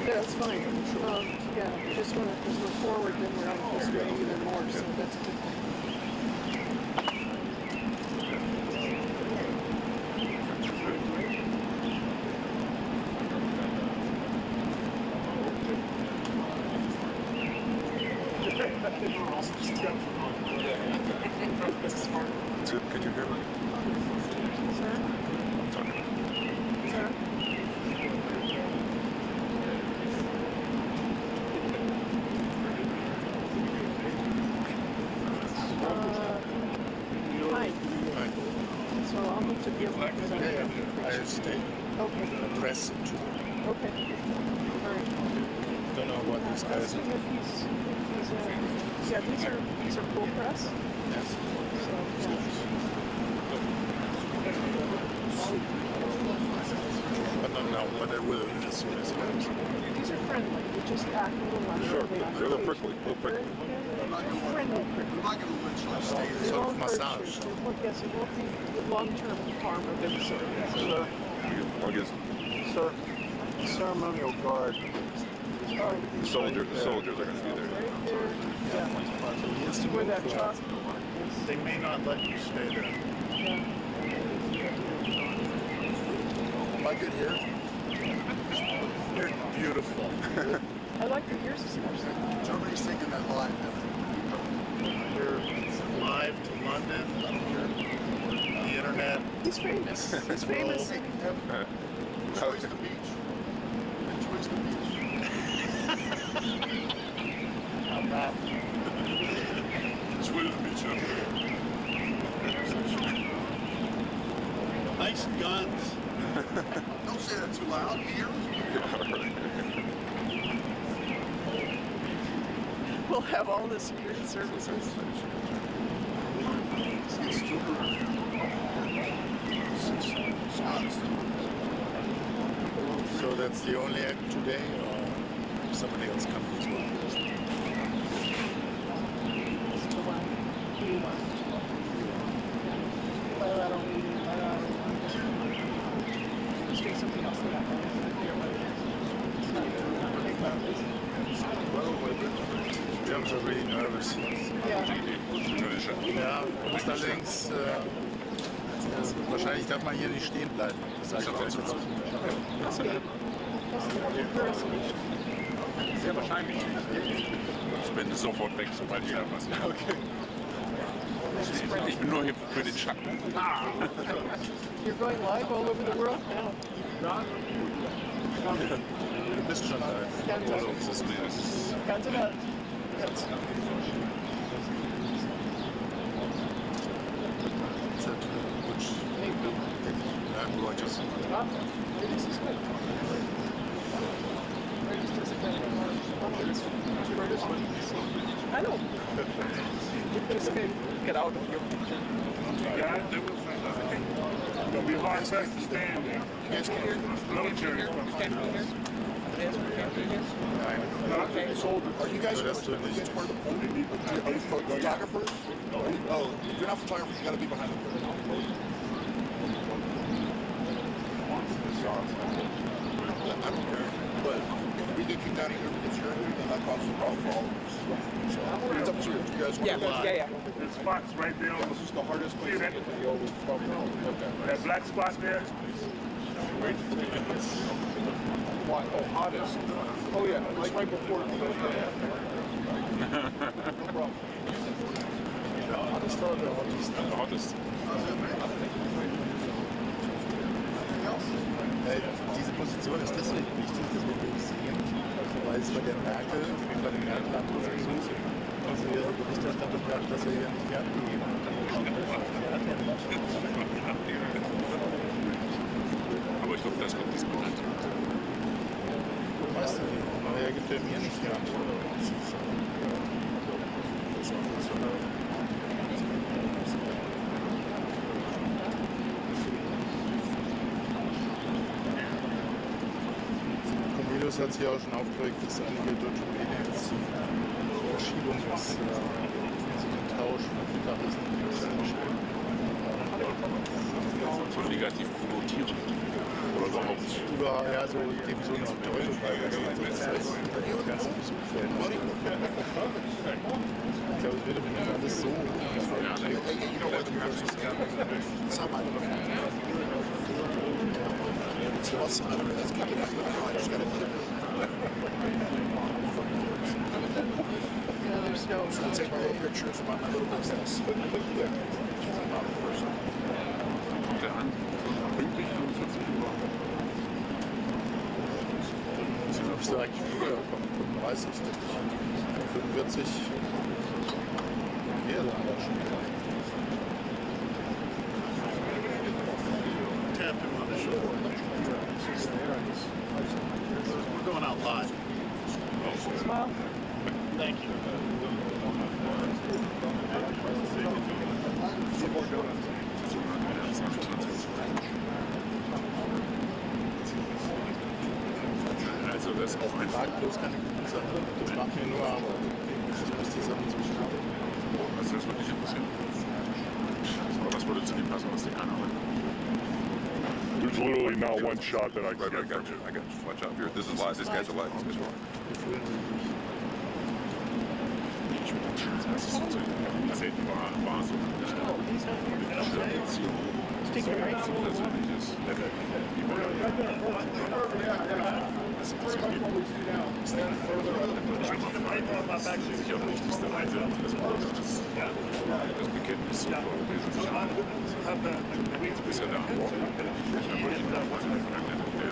That's fine. Yeah, just want to move forward, then we're on history even more, so that's good. Could you hear me? Sir? Sorry. Sir? Hi. Hi. So I'll move to the other side. I stay. Okay. Press too. Okay. All right. Don't know what these guys Asking if these are full press. Yes. So, But not now, but I will as soon as I can. these are friendly. They just act a little Sure. unruly. They're a little prickly. Friendly prickly. Sort of massage. Yes, it won't be long-term harm of them. Sir, Ceremonial guard. the soldiers are going to be there. Right there. Yeah. Where that chalk is. They may not let you stay there. Like it here? They're beautiful. I like the ears especially. Germany's taking that live now. They're live to London, the internet. He's famous. He's famous. Enjoys the beach. Enjoys the beach. How bad? Enjoy the beach. Nice guns. Don't say that too loud. Here. We'll have all the security services. So that's the only act today, or somebody else coming as well? Just take something else for that. Germans are really nervous. Yeah. Ja, allerdings, wahrscheinlich darf man hier nicht stehen bleiben. Das sage ich auch dazu. Sehr wahrscheinlich. Ich bin sofort weg, sobald ich da was. Okay. Ich bin nur hier für den Schatten. You're going live all over the world now. Du bist schon da. Ganz genau. I'm gorgeous. This is good. I know. Just get out of here. It'll be hard pressed to stand there. Military. Are you guys part of the photographers? Oh, if you're not photographers, you gotta be behind the curtain. I don't care, but if we get kicked out of here because you're here, then that causes a problem for all of us. So it's up to you. You guys want to Yeah. The spot's right there on This is the hardest place. that black spot there. Why? Oh, hottest. Oh yeah, it's right before. No problem. The hottest. Diese Position ist deswegen wichtig, dass wir nicht sehen, weil es bei der Merkel, bei den Merkel-Anrufen so ist, dass wir ihre Berichterstattung haben, dass wir hier nicht abgegeben haben. Aber ich glaube, das kommt diesmal nicht. Weißt du, aber er gibt ja mir nicht die Antwort. Cornelius hat sich auch schon aufgeregt, dass einige deutsche Medien jetzt die Verschiebung des Tausch mit Mittagessen So negativ konnotieren. Oder überhaupt. über ja, so dem so eine Bedeutung beibehalten. Das heißt, ganz Umfeld. Ich glaube, es wird im Moment alles so. Yeah, there's no. So I take my little pictures about my little business. Der an. Pünktlich 45 Uhr. Sie müsste eigentlich früher kommen, 35, denke ich. 45 wäre dann aber schon wieder. Tap him on the shoulder. We're going out live. Smile. Thank you. Also das ist auch ein Frage bloß keine gute Sache. Das macht mir nur Arbeit. Ich muss die Sachen zuschauen. Also das würde mich interessieren. Aber was würde zu dem passen, was dir keiner hat? There's literally not one shot that I Right, can I got you. I got you. Watch out here. This is live. These guys are live. These guys are live. Das ist so Kassetten war so Take it right. persönliches Level. Das interessiert mich. Das ist sicher die wichtigste Reise des Monats. Das Bekenntnis zur europäischen Sicherheit. Bis er da am Morgen. Ich habe heute in der Vergangenheit der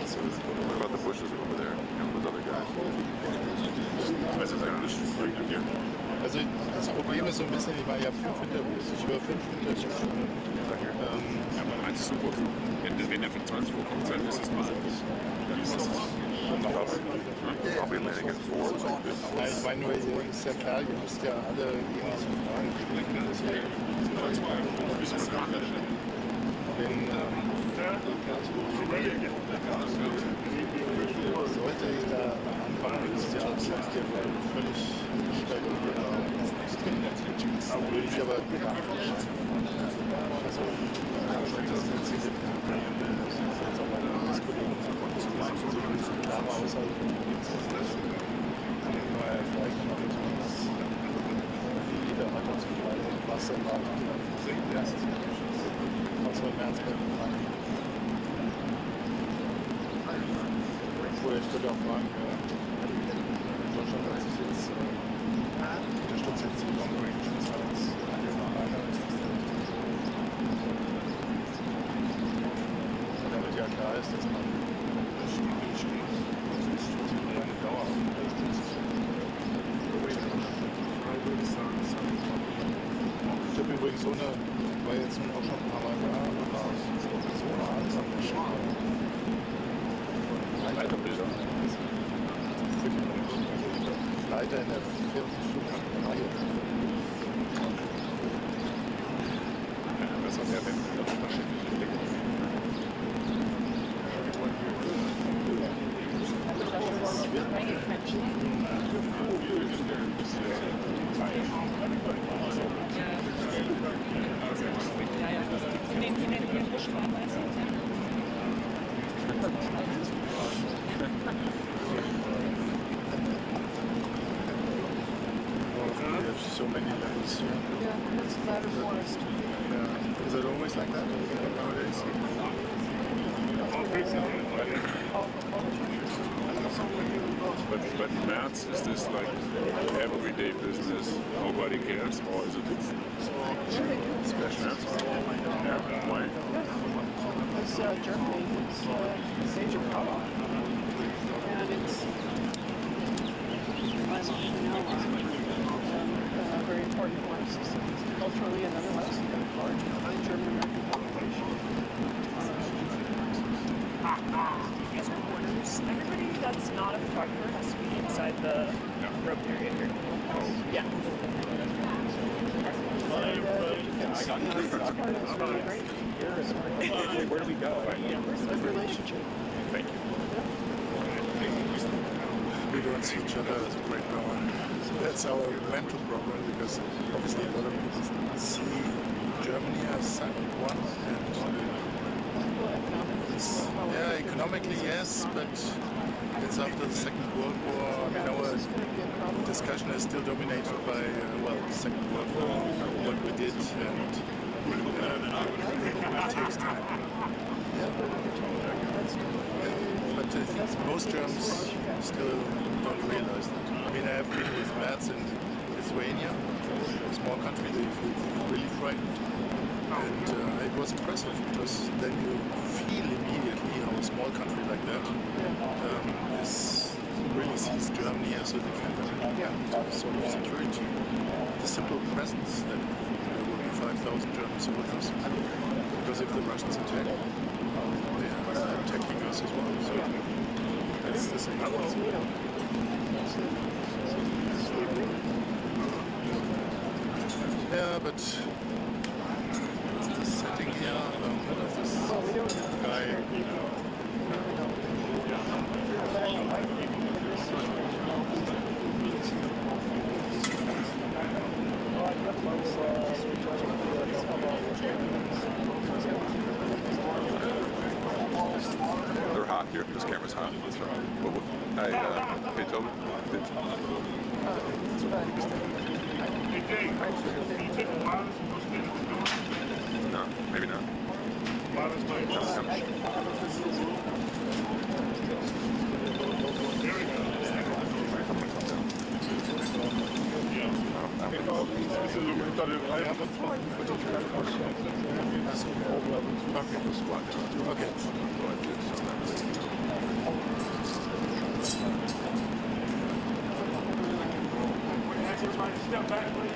What about the bushes over there? With other guys? Also Also das Problem ist so ein bisschen, ich war ja 5 Interviews, ich höre 5 Interviews. ja, aber eins ist super. Wenn er für 20 Uhr kommt, dann ist es mal so. Probably landing at 4 or something. Ja, ich meine nur, ist ja klar, ihr müsst ja alle ähnliche Fragen stellen. Deswegen, wenn sollte ich da anfangen, ist ja auch völlig spektakulär. Würde ich aber gar nicht. Also, das sind Ziele. Das ist jetzt auch meine Arbeitskollegen, so klare Aussage von vielleicht noch etwas, jeder hat uns gefallen, was er macht, was wir im März machen. Oder ich würde auch fragen, Deutschland hat sich jetzt unterstützt jetzt die Long Range Missiles. Damit ja klar ist, dass man eine Dauer unterstützt. Ich habe übrigens so eine, war jetzt nun auch schon ein paar Mal da, aber so eine einsame Schale. Leiterbilder. Leiter in der 4. Reihe. Das hat er wenn unterschiedliche Dinge. So many levels here. Yeah, that's the ladder forest. Yeah. Is it always like that nowadays? But Merz, is this like everyday business? Nobody cares, or is it special? Yeah, why? Because Germany is a major problem. And it's, I'm very important for us culturally and otherwise. Large German-American population. As reporters, everybody that's not a photographer has to be inside the rope area here. Yeah. I got it. Where do we go? It's a relationship. Thank you. We don't see each other as a great power. So that's our mental problem because obviously a lot of people see yes, but it's after the Second World War. I mean, our discussion is still dominated by, well, the Second World War, what we did, and it takes time. But I think most Germans still don't realize that. I mean, I have been with Merz in Lithuania, a small country, they feel really frightened. And it was impressive because then you feel immediately how a small country like that really sees Germany as a defender and sort of security. The simple presence that there will be 5,000 German soldiers, because if the Russians attack, they are attacking us as well. So that's the same. Yeah, but the setting here of this guy. They're hot here. This camera's hot. That's right. Hey, Toby. No, maybe not. Okay. Step back, please.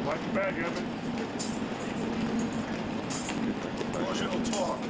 Watch your back, Evan. Marshall, talk.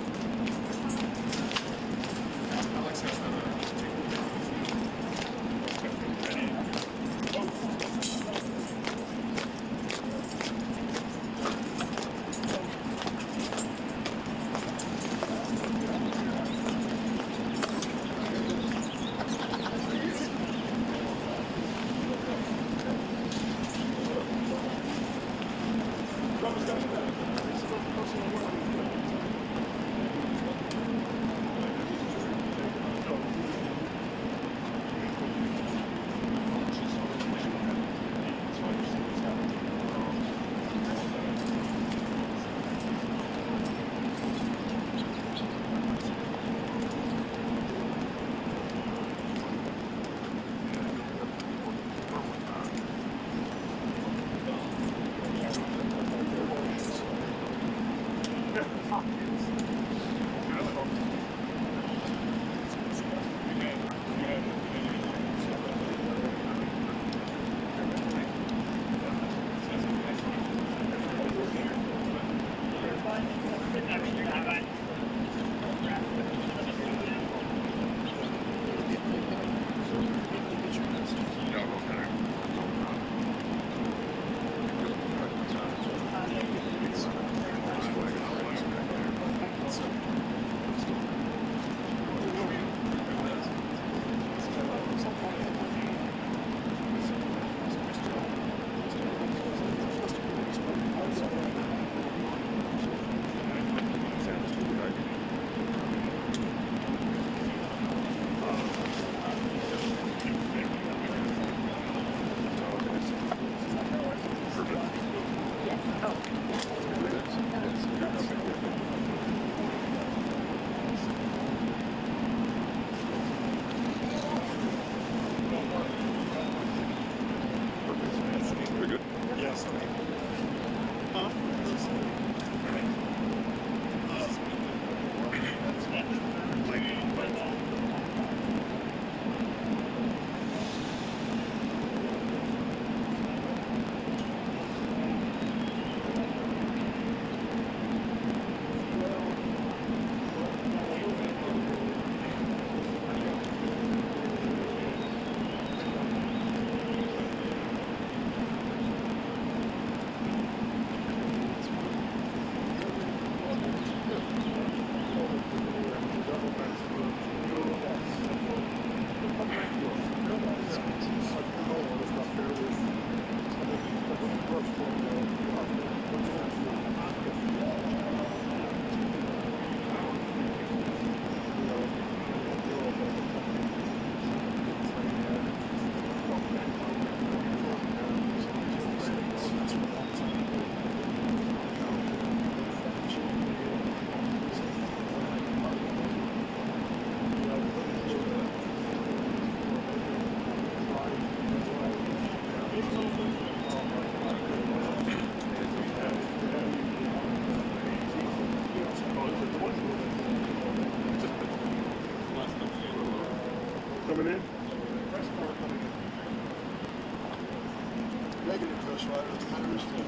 English writer is Irish too.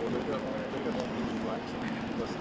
Well, they got all these blacks. That's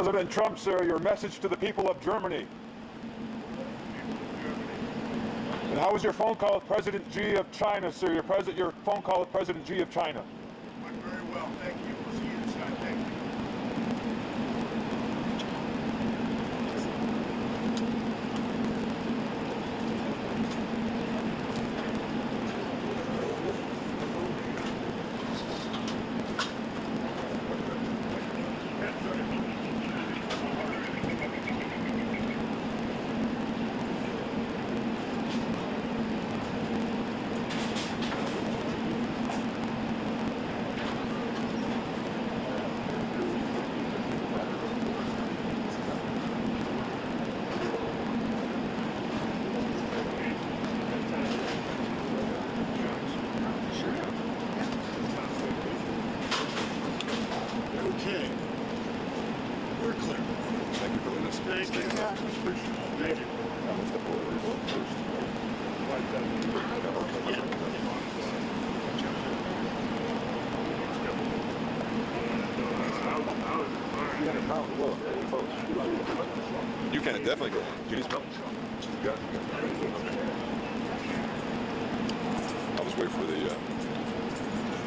President Trump, sir, your message to the people of Germany. And how was your phone call with President Xi of China, sir? Your phone call with President Xi of China. Went very well, thank you. We'll see you inside. Thank you. Okay. We're clear. Thank you for letting us Thank you. Thank you. You can definitely go. Do you need smell? Yeah. I'll just wait for the.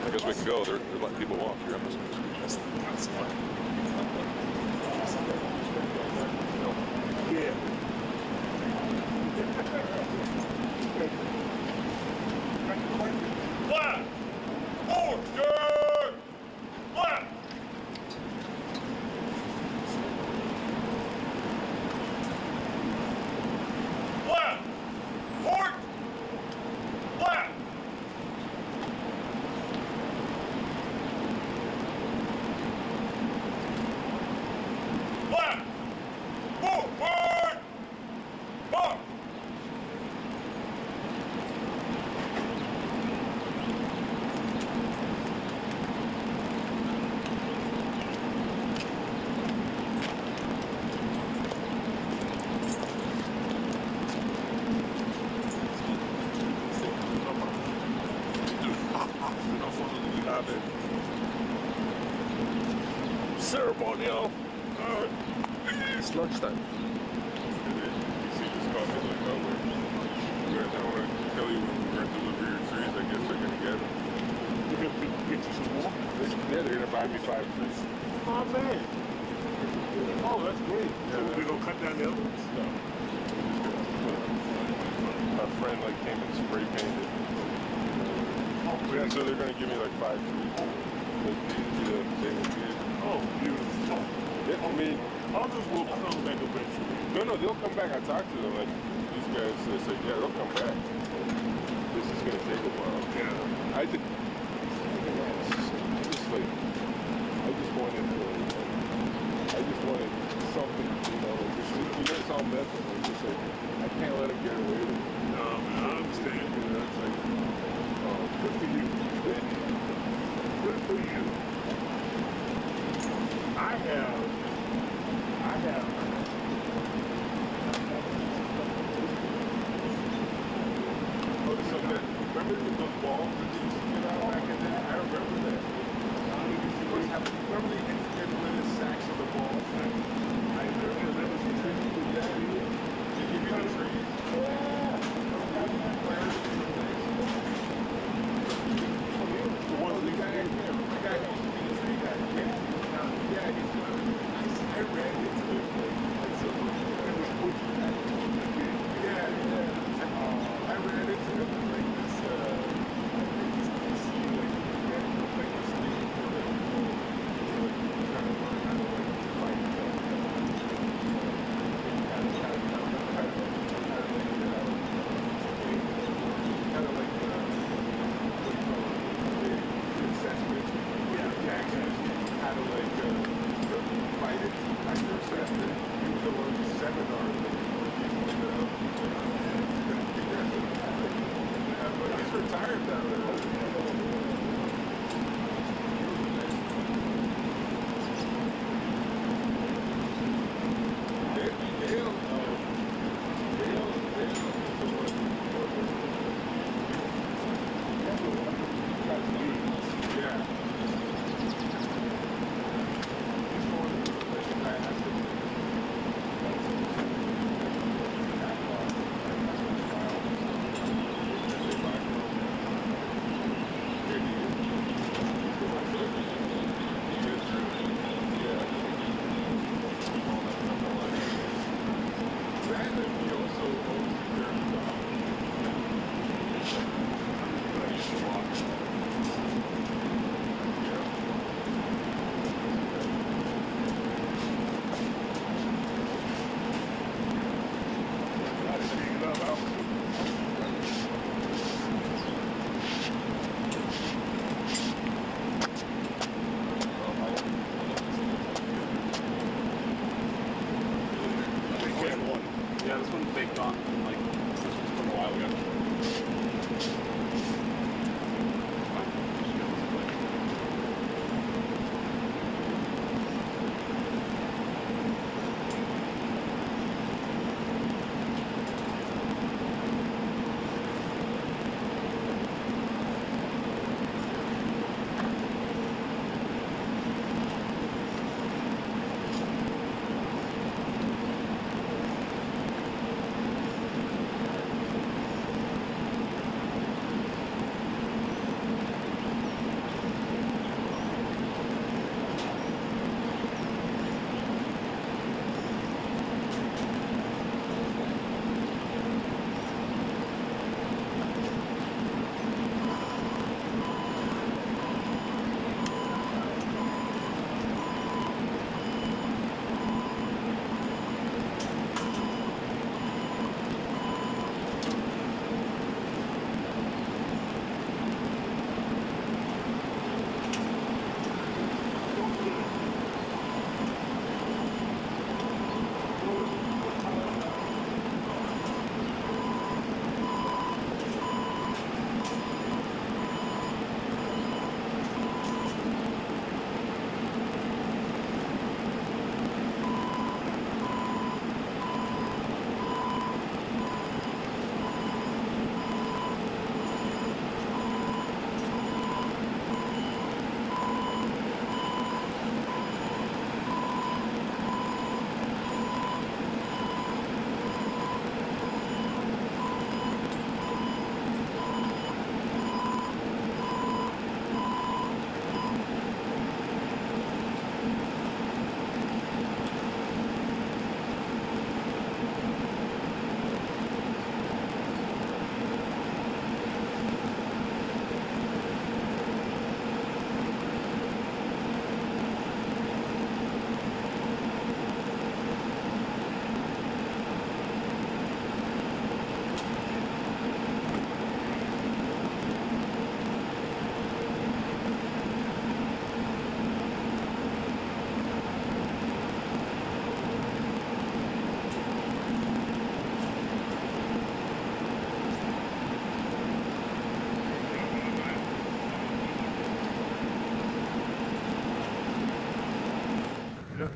I guess we can go. They're letting people walk here. I'm just. That's fine. Yeah. Left! Forward! Good! Left! Left! Forward! Left! Left! Forward! Forward! Ceremonial. It's lunchtime. Tell you when we're going to deliver your trees, I guess they're going to get them. You're going to get you some more? Yeah, they're going to buy me 5 trees. Oh, man. Oh, that's great. So we're going to cut down the other ones? No. My friend came and spray painted. Yeah, so they're going to give me 5 trees. Oh, beautiful. Yeah, I mean, Others will come back eventually. no, they'll come back. I talked to them. These guys, they said, yeah, they'll come back. This is going to take a while. Yeah. I just wanted something, it's all mental. It's just I can't let it get away with it. No, man, I understand. It's good for you. Good for you. I have. Remember those balls that you used to get out back in there? I remember that. Remember they get rid of sacks of the balls? I remember that was the tree. Yeah, they give you the trees. The ones that The guy used to be the tree guy. Yeah, I ran into it. It was Bucha. Yeah. I ran into it like this. I think this like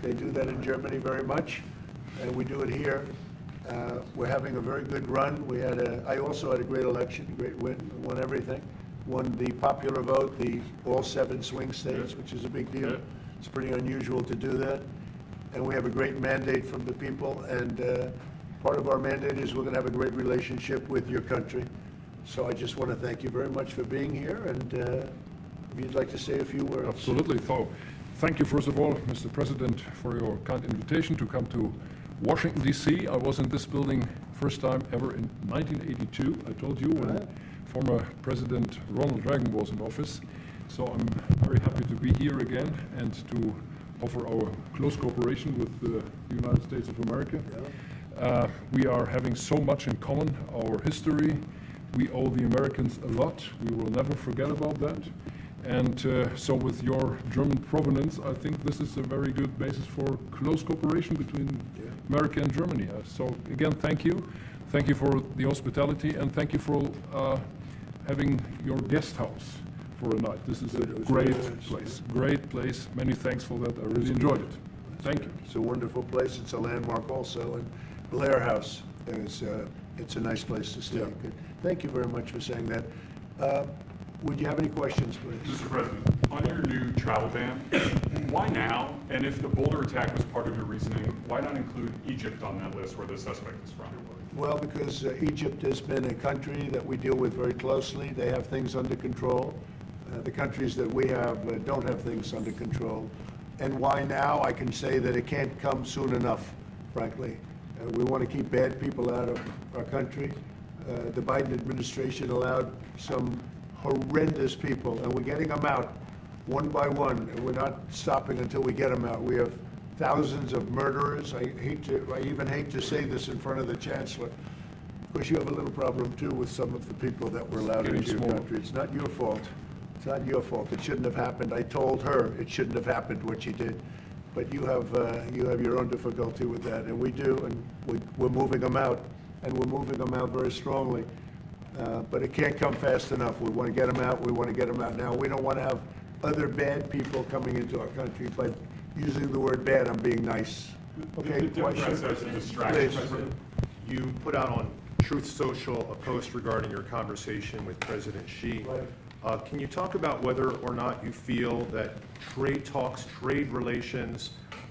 They do that in Germany very much, and we do it here. We're having a very good run. I also had a great election, great win, won everything. Won the popular vote, all 7 swing states, which is a big deal. It's pretty unusual to do that. And we have a great mandate from the people, and part of our mandate is we're going to have a great relationship with your country. So I just want to thank you very much for being here, and if you'd like to say a few words. Absolutely. So, thank you, first of all, Mr. President, for your kind invitation to come to Washington, D.C. I was in this building first time ever in 1982. I told you when former President Ronald Reagan was in office. So I'm very happy to be here again and to offer our close cooperation with the United States of America. We are having so much in common, our history. We owe the Americans a lot. We will never forget about that. And so with your German provenance, I think this is a very good basis for close cooperation between America and Germany. So again, thank you. Thank you for the hospitality, and thank you for having your guest house for a night. This is a great place. Great place. Many thanks for that. I really enjoyed it. Thank you. It's a wonderful place. It's a landmark also. And Blair House, it's a nice place to stay. Good. Thank you very much for saying that. Would you have any questions, please? Mr. President, on your new travel ban, why now? And if the Boulder attack was part of your reasoning, why not include Egypt on that list where the suspect is from? Well, because Egypt has been a country that we deal with very closely. They have things under control. The countries that we have don't have things under control. And why now? I can say that it can't come soon enough, frankly. We want to keep bad people out of our country. The Biden administration allowed some horrendous people, and we're getting them out one by one, and we're not stopping until we get them out. We have thousands of murderers. I even hate to say this in front of the Chancellor. Of course, you have a little problem too with some of the people that were allowed into your country. It's not your fault. It's not your fault. It shouldn't have happened. I told her it shouldn't have happened what she did, but you have your own difficulty with that, and we do, and we're moving them out, and we're moving them out very strongly. But it can't come fast enough. We want to get them out. We want to get them out now. We don't want to have other bad people coming into our country. But using the word bad, I'm being nice. Okay, The Democrats as a distraction, President. You put out on Truth Social a post regarding your conversation with President Xi. Right. Can you talk about whether or not you feel that trade talks, trade relations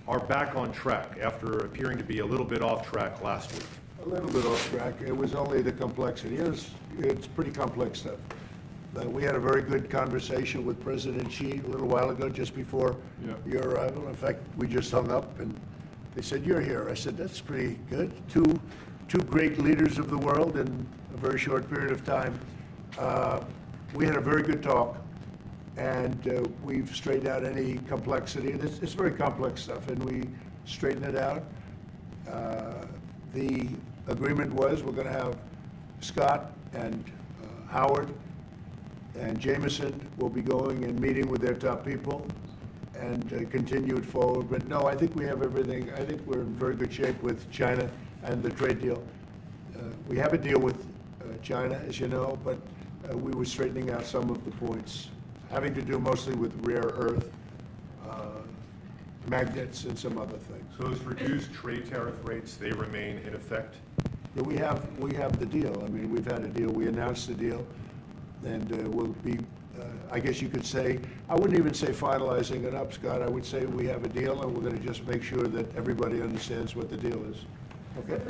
are back on track after appearing to be a little bit off track last week? A little bit off track. It was only the complexity. It's pretty complex stuff. We had a very good conversation with President Xi a little while ago, just before your arrival. In fact, we just hung up, and they said, "You're here." I said, "That's pretty good." Two great leaders of the world in a very short period of time. We had a very good talk, and we've straightened out any complexity. It's very complex stuff, and we straightened it out. The agreement was we're going to have Scott and Howard and Jameson will be going and meeting with their top people and continue it forward. But no, I think we have everything. I think we're in very good shape with China and the trade deal. We have a deal with China, as you know, but we were straightening out some of the points, having to do mostly with rare earth, magnets, and some other things. So those reduced trade tariff rates, they remain in effect? Yeah, we have the deal. I mean, we've had a deal. We announced the deal, and we'll be, I guess you could say, I wouldn't even say finalizing it up, Scott. I would say we have a deal, and we're going to just make sure that everybody understands what the deal is. Okay?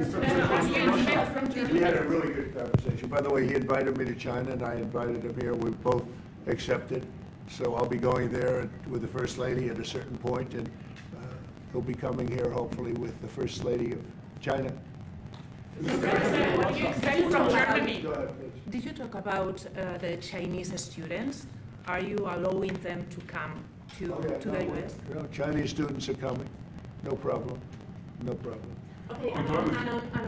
We had a really good conversation. By the way, he invited me to China, and I invited him here. We both accepted. So I'll be going there with the First Lady at a certain point, and he'll be coming here hopefully with the First Lady of China. From Germany. Did you talk about the Chinese students? Are you allowing them to come to the U.S.? No, Chinese students are coming. No problem. No problem. Okay,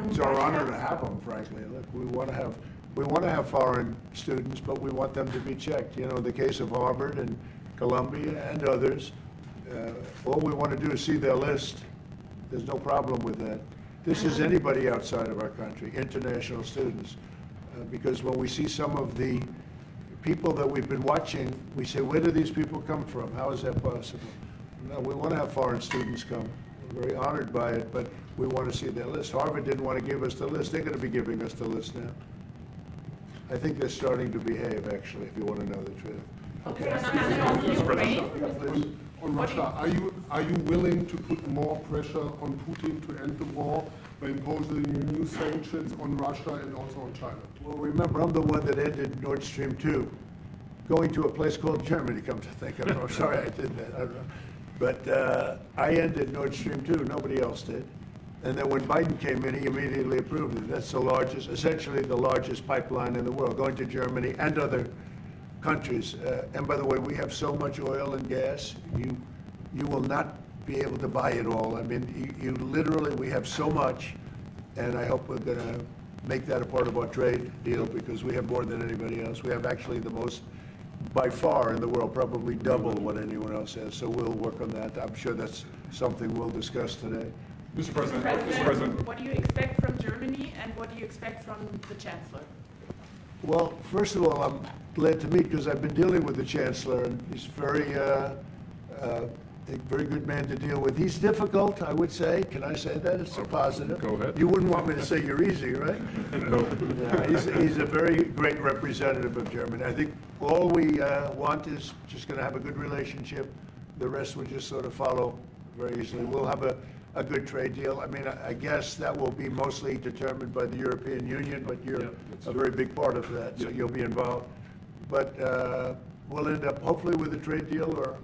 it's our honor to have them, frankly. Look, we want to have foreign students, but we want them to be checked. You know, in the case of Harvard and Columbia and others, all we want to do is see their list. There's no problem with that. This is anybody outside of our country, international students, because when we see some of the people that we've been watching, we say, where do these people come from? How is that possible? No, we want to have foreign students come. We're very honored by it, but we want to see their list. Harvard didn't want to give us the list. They're going to be giving us the list now. I think they're starting to behave, actually, if you want to know the truth. Okay. Mr. President. On Russia, are you willing to put more pressure on Putin to end the war by imposing new sanctions on Russia and also on China? Well, remember, I'm the one that ended Nord Stream 2, going to a place called Germany, come to think of it. I'm sorry I did that. I don't know. But I ended Nord Stream 2. Nobody else did. And then when Biden came in, he immediately approved it. That's the largest, essentially the largest pipeline in the world, going to Germany and other countries. And by the way, we have so much oil and gas, you will not be able to buy it all. I mean, you literally, we have so much, and I hope we're going to make that a part of our trade deal because we have more than anybody else. We have actually the most, by far in the world, probably double what anyone else has. So we'll work on that. I'm sure that's something we'll discuss today. Mr. President, what do you expect from Germany and what do you expect from the Chancellor? Well, first of all, I'm glad to meet because I've been dealing with the Chancellor, and he's a very good man to deal with. He's difficult, I would say. Can I say that? It's a positive. Go ahead. You wouldn't want me to say you're easy, right? No. Yeah, he's a very great representative of Germany. I think all we want is just going to have a good relationship. The rest will just sort of follow very easily. We'll have a good trade deal. I mean, I guess that will be mostly determined by the European Union, but you're a very big part of that, so you'll be involved. But we'll end up hopefully with a trade deal, or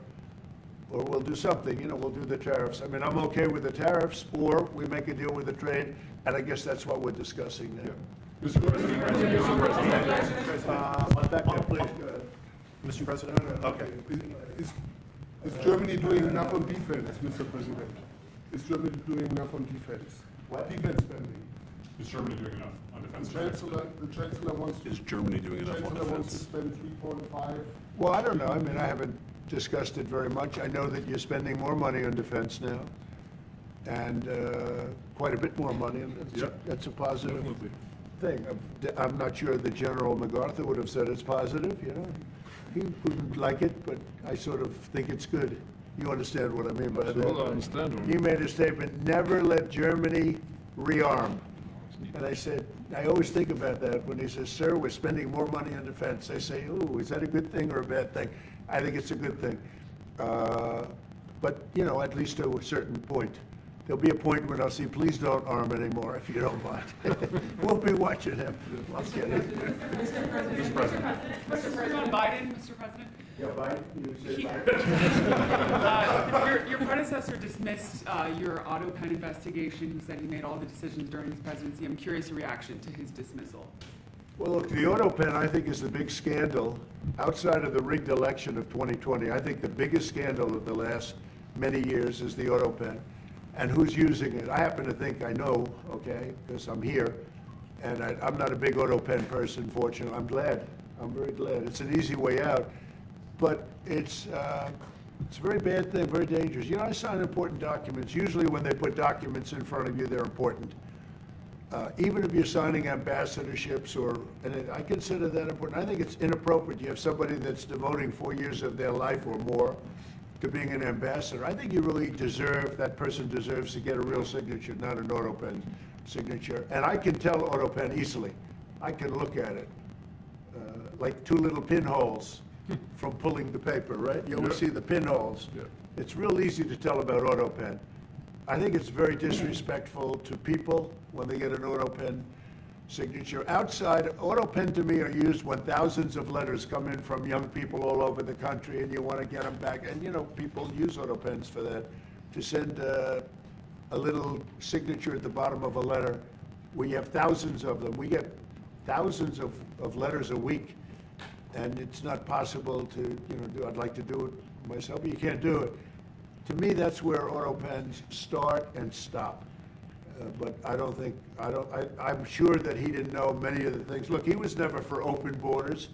we'll do something. You know, we'll do the tariffs. I mean, I'm okay with the tariffs, or we make a deal with the trade, and I guess that's what we're discussing now. Mr. President. Back there, please. Go ahead. Mr. President? Okay. Is Germany doing enough on defense, Mr. President? Is Germany doing enough on defense? What? Defense spending. Is Germany doing enough on defense? The Chancellor wants to. Is Germany doing enough on Chancellor wants to defense? spend 3.5. Well, I don't know. I mean, I haven't discussed it very much. I know that you're spending more money on defense now, and quite a bit more money, and that's a positive thing. I'm not sure that General MacArthur would have said it's positive, you know. He wouldn't like it, but I sort of think it's good. You understand what I mean by that? Well, I understand. He made a statement, never let Germany rearm. And I said, I always think about that when he says, sir, we're spending more money on defense. I say, ooh, is that a good thing or a bad thing? I think it's a good thing. But, you know, at least to a certain point. There'll be a point when I'll see, please don't arm anymore, if you don't mind. We'll be watching him. I'll get it. Mr. President. Mr. President Biden, Mr. President. Yeah, Biden, you say Biden. Your predecessor dismissed your Autopen investigation. He said he made all the decisions during his presidency. I'm curious your reaction to his dismissal. Well, look, the Autopen, I think, is the big scandal outside of the rigged election of 2020. I think the biggest scandal of the last many years is the Autopen. And who's using it? I happen to think I know, okay, because I'm here, and I'm not a big Autopen person, fortunately. I'm glad. I'm very glad. It's an easy way out, but it's a very bad thing, very dangerous. You know, I sign important documents. Usually when they put documents in front of you, they're important. Even if you're signing ambassadorships, and I consider that important. I think it's inappropriate. You have somebody that's devoting 4 years of their life or more to being an ambassador. I think you really deserve, that person deserves to get a real signature, not an Autopen signature. And I can tell Autopen easily. I can look at it. Like two little pinholes from pulling the paper, right? You always see the pinholes. It's real easy to tell about Autopen. I think it's very disrespectful to people when they get an Autopen signature. Outside, Autopen to me are used when thousands of letters come in from young people all over the country and you want to get them back. And you know, people use Autopens for that, to send a little signature at the bottom of a letter. We have thousands of them. We get thousands of letters a week, and it's not possible to, you know, do. I'd like to do it myself, but you can't do it. To me, that's where Autopens start and stop. But I'm sure that he didn't know many of the things. Look, he was never for open borders.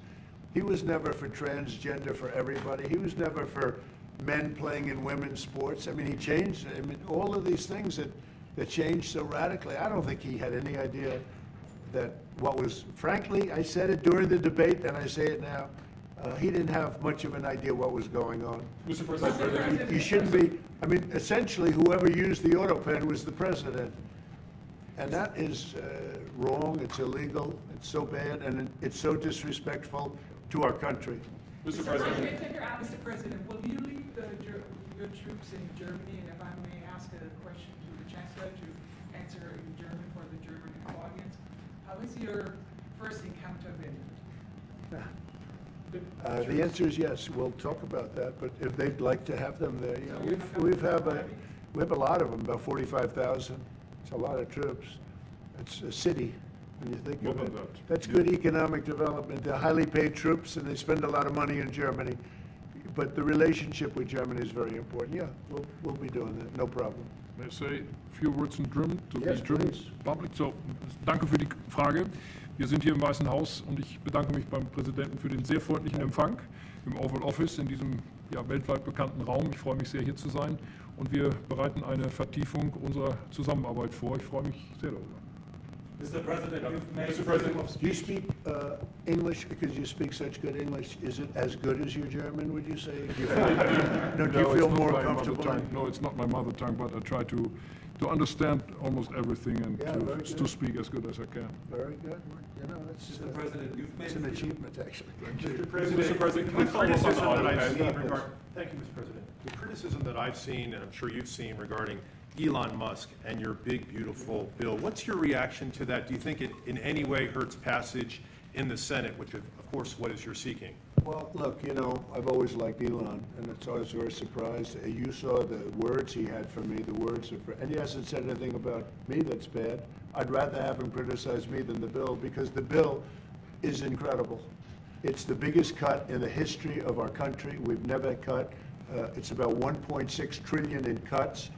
He was never for transgender for everybody. He was never for men playing in women's sports. I mean, he changed, I mean, all of these things that changed so radically. I don't think he had any idea that what was, frankly, I said it during the debate and I say it now, He didn't have much of an idea what was going on. Mr. President, He shouldn't be, I mean, essentially, whoever used the Autopen was the president. And that is wrong, it's illegal, it's so bad, and it's so disrespectful to our country. Mr. President. Mr. President, will you lead your troops in Germany? And if I may ask a question to the Chancellor to answer in German for the German audience, how has your first encounter been? The answer is yes. We'll talk about that. But if they'd like to have them there, you know, we have a lot of them, about 45,000. It's a lot of troops. It's a city when you think of it. That's good economic development. They're highly paid troops, and they spend a lot of money in Germany. But the relationship with Germany is very important. Yeah, we'll be doing that. No problem. May I say a few words in German to Yes, the German please. public? So, danke für die Frage. Wir sind hier im Weißen Haus und ich bedanke mich beim Präsidenten für den sehr freundlichen Empfang im Oval Office in diesem weltweit bekannten Raum. Ich freue mich sehr, hier zu sein und wir bereiten eine Vertiefung unserer Zusammenarbeit vor. Ich freue mich sehr darüber. Mr. President, Mr. President. Do you speak English because you speak such good English? Is it as good as your German, would you say? Do you feel it's more not my mother comfortable? tongue. No, it's not my mother tongue, but I try to understand almost everything and Yeah, very to good. speak as good as I can. Very good. You know, that's Mr. President, you've made it's an achievement, actually. Mr. President, can we follow up on the criticism that I've Autopen? seen thank you, Mr. President. The criticism that I've seen, and I'm sure you've seen, regarding Elon Musk and your big, beautiful bill, what's your reaction to that? Do you think it in any way hurts passage in the Senate, which of course, what is you're seeking? Well, look, you know, I've always liked Elon, and it's always very surprised. You saw the words he had for me, the words of, and he hasn't said anything about me that's bad. I'd rather have him criticize me than the bill, because the bill is incredible. It's the biggest cut in the history of our country. We've never cut. It's about 1.6 trillion in cuts.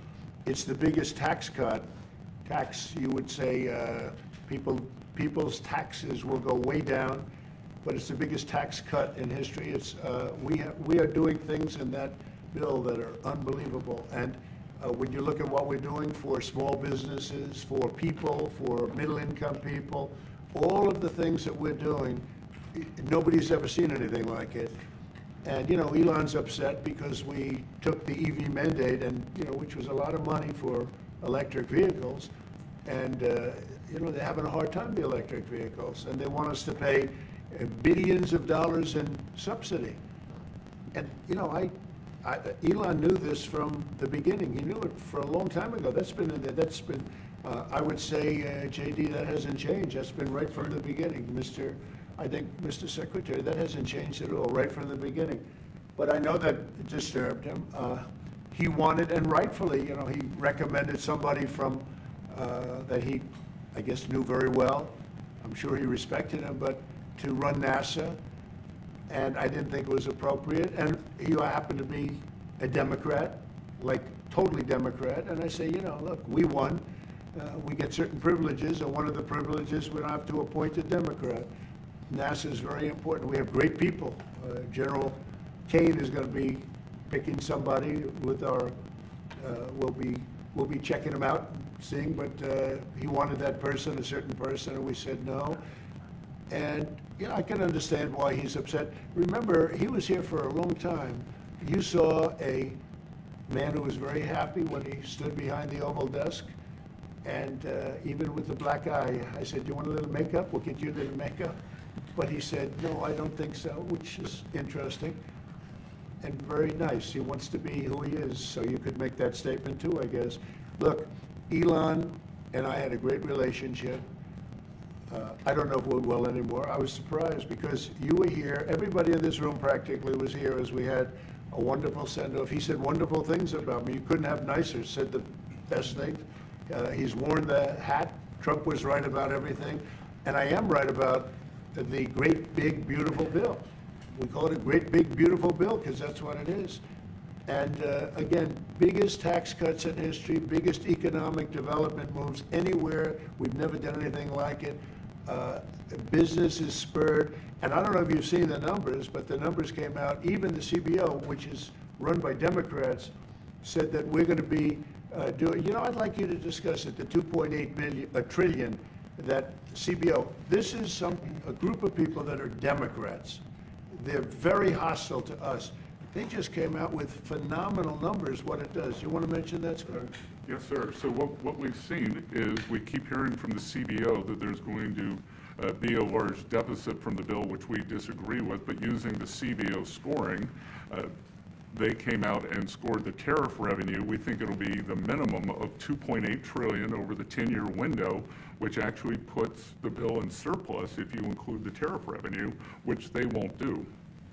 It's the biggest tax cut. You would say, people's taxes will go way down, but it's the biggest tax cut in history. It's we are doing things in that bill that are unbelievable. And when you look at what we're doing for small businesses, for people, for middle-income people, all of the things that we're doing, nobody's ever seen anything like it. And, you know, Elon's upset because we took the EV mandate, and, you know, which was a lot of money for electric vehicles. And, you know, they're having a hard time, the electric vehicles. And they want us to pay billions of dollars in subsidy. And, you know, Elon knew this from the beginning. He knew it for a long time ago. That's been, I would say, JD, that hasn't changed. That's been right from the beginning. I think, Mr. Secretary, that hasn't changed at all, right from the beginning. But I know that it disturbed him. He wanted, and rightfully, you know, he recommended somebody from, that he, I guess, knew very well. I'm sure he respected him, but to run NASA, and I didn't think it was appropriate. And he happened to be a Democrat, like totally Democrat. And I say, you know, look, we won. We get certain privileges, and one of the privileges, we don't have to appoint a Democrat. NASA is very important. We have great people. General Kane is going to be picking somebody with our, we'll be checking him out, seeing, but he wanted that person, a certain person, and we said no. And, you know, I can understand why he's upset. Remember, he was here for a long time. You saw a man who was very happy when he stood behind the Oval desk, and even with the black eye, I said, do you want a little makeup? We'll get you a little makeup. But he said, no, I don't think so, which is interesting and very nice. He wants to be who he is, so you could make that statement too, I guess. Look, Elon and I had a great relationship. I don't know if we're well anymore. I was surprised because you were here. Everybody in this room practically was here as we had a wonderful send-off. He said wonderful things about me. You couldn't have nicer, said the best things. He's worn the hat. Trump was right about everything. And I am right about the great, big, beautiful bill. We call it a great, big, beautiful bill because that's what it is. And again, biggest tax cuts in history, biggest economic development moves anywhere. We've never done anything like it. Business is spurred. And I don't know if you've seen the numbers, but the numbers came out. Even the CBO, which is run by Democrats, said that we're going to be doing, you know, I'd like you to discuss it, the 2.8 trillion that CBO, this is a group of people that are Democrats. They're very hostile to us. They just came out with phenomenal numbers, what it does. You want to mention that, Scott? Yes, sir. So what we've seen is we keep hearing from the CBO that there's going to be a large deficit from the bill, which we disagree with, but using the CBO scoring, they came out and scored the tariff revenue. We think it'll be the minimum of 2.8 trillion over the 10-year window, which actually puts the bill in surplus if you include the tariff revenue, which they won't do.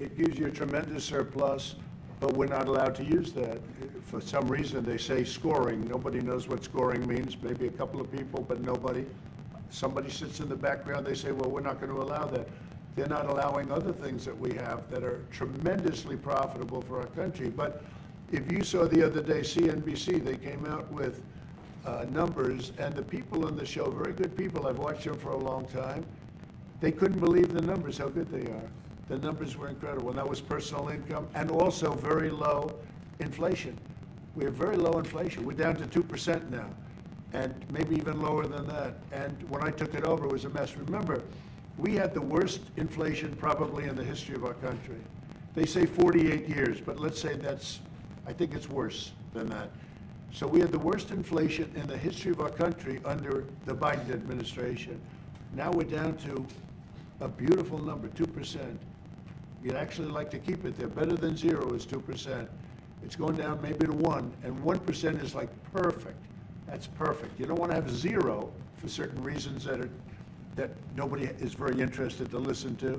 It gives you a tremendous surplus, but we're not allowed to use that. For some reason, they say scoring. Nobody knows what scoring means. Maybe a couple of people, but nobody. Somebody sits in the background, they say, well, we're not going to allow that. They're not allowing other things that we have that are tremendously profitable for our country. But if you saw the other day, CNBC, they came out with numbers, and the people on the show, very good people, I've watched them for a long time, they couldn't believe the numbers, how good they are. The numbers were incredible, and that was personal income, and also very low inflation. We have very low inflation. We're down to 2% now, and maybe even lower than that. And when I took it over, it was a mess. Remember, we had the worst inflation probably in the history of our country. They say 48 years, but let's say I think it's worse than that. So we had the worst inflation in the history of our country under the Biden administration. Now we're down to a beautiful number, 2%. You'd actually like to keep it there. Better than 0 is 2%. It's going down maybe to 1, and 1% is like perfect. That's perfect. You don't want to have 0 for certain reasons that nobody is very interested to listen to,